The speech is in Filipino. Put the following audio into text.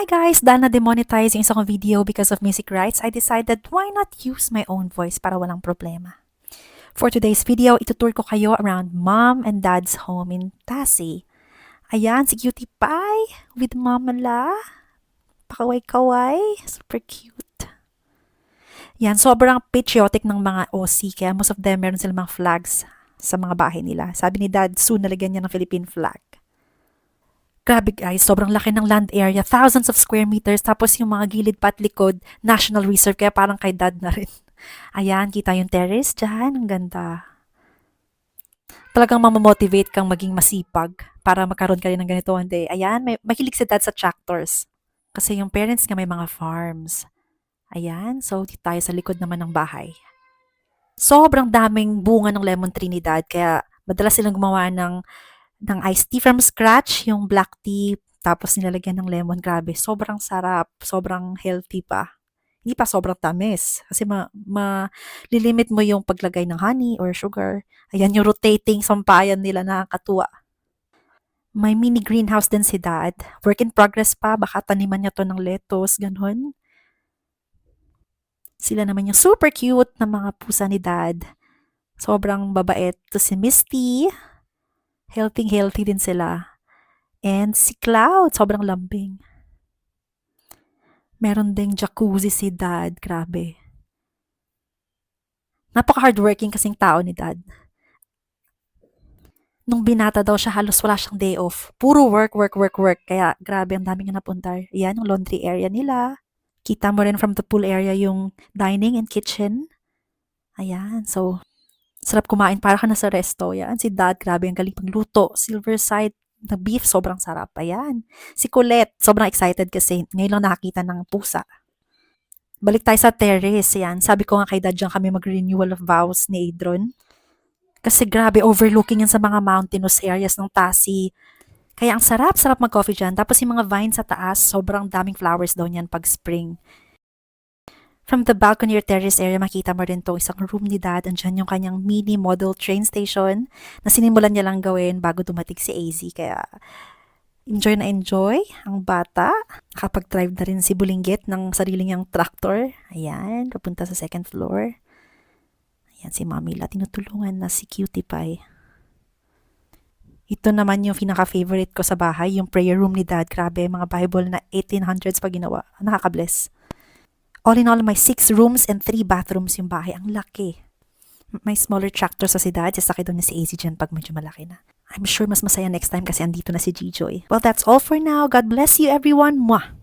Hi guys! Dahil na-demonetize yung isa kong video because of music rights, I decided why not use my own voice para walang problema. For today's video, itutour ko kayo around mom and dad's home in Tassie. Ayan, si Cutie Pie with Mama La. Pakaway-kaway. Super cute. Yan, sobrang patriotic ng mga OC, kaya most of them meron silang mga flags sa mga bahay nila. Sabi ni Dad, soon nalagyan niya ng Philippine flag. Grabe guys, sobrang laki ng land area, thousands of square meters, tapos yung mga gilid pa at likod, National Reserve, kaya parang kay Dad na rin. Ayan, kita yung terrace dyan, ang ganda. Talagang mamamotivate kang maging masipag para magkaroon ka rin ng ganito one day. Ayan, mahilig si Dad sa tractors. Kasi yung parents niya may mga farms. Ayan, so dito tayo sa likod naman ng bahay. Sobrang daming bunga ng lemon tree ni Dad, kaya madalas silang gumawa ng iced tea from scratch, yung black tea, tapos nilalagyan ng lemon. Grabe, sobrang sarap, sobrang healthy pa. Hindi pa sobrang tamis kasi lilimit mo yung paglagay ng honey or sugar. Ayan yung rotating sampayan nila, nakakatuwa. May mini greenhouse din si Dad. Work in progress pa, baka taniman niya to ng lettuce, ganun. Sila naman yung super cute na mga pusa ni Dad. Sobrang babait. To si Misty, healthy din sila. And si Cloud, sobrang lambing. Meron ding jacuzzi si Dad, grabe. Napaka-hardworking kasing tao ni Dad. Nung binata daw siya, halos wala siyang day off. Puro work. Kaya grabe, ang dami nga napunta. Yan, yung laundry area nila. Kita mo rin from the pool area yung dining and kitchen. Ayan, so sarap kumain, para ka na sa resto. Yan, si Dad, grabe, ang galing magluto. Silverside na beef, sobrang sarap. Ayan. Si Colette, sobrang excited kasi ngayon lang nakakita ng pusa. Balik tayo sa terrace. Yan, sabi ko nga kay Dad, dyan kami mag-renewal of vows ni Adron. Kasi grabe, overlooking yan sa mga mountainous areas ng Tassie. Kaya ang sarap mag-coffee dyan. Tapos yung mga vines sa taas, sobrang daming flowers daw niyan pag spring. From the balcony or terrace area, makita mo rin itong isang room ni Dad. Andyan yung kanyang mini model train station na sinimulan niya lang gawin bago dumating si AZ. Kaya enjoy na enjoy ang bata. Nakapag-drive na rin si Bulinggit ng sarili niyang tractor. Ayan, papunta sa second floor. Ayan, si Mami La, tinutulungan na si Cutie Pie. Ito naman yung pinaka-favorite ko sa bahay, yung prayer room ni Dad. Grabe, mga Bible na 1800s pa ginawa. Nakaka-bless. All in all, may 6 rooms and 3 bathrooms yung bahay. Ang laki. May smaller tractor sa si Dad. Sasakay doon na si AZ dyan pag medyo malaki na. I'm sure mas masaya next time kasi andito na si Gijoy. Well, that's all for now. God bless you everyone. Mwah!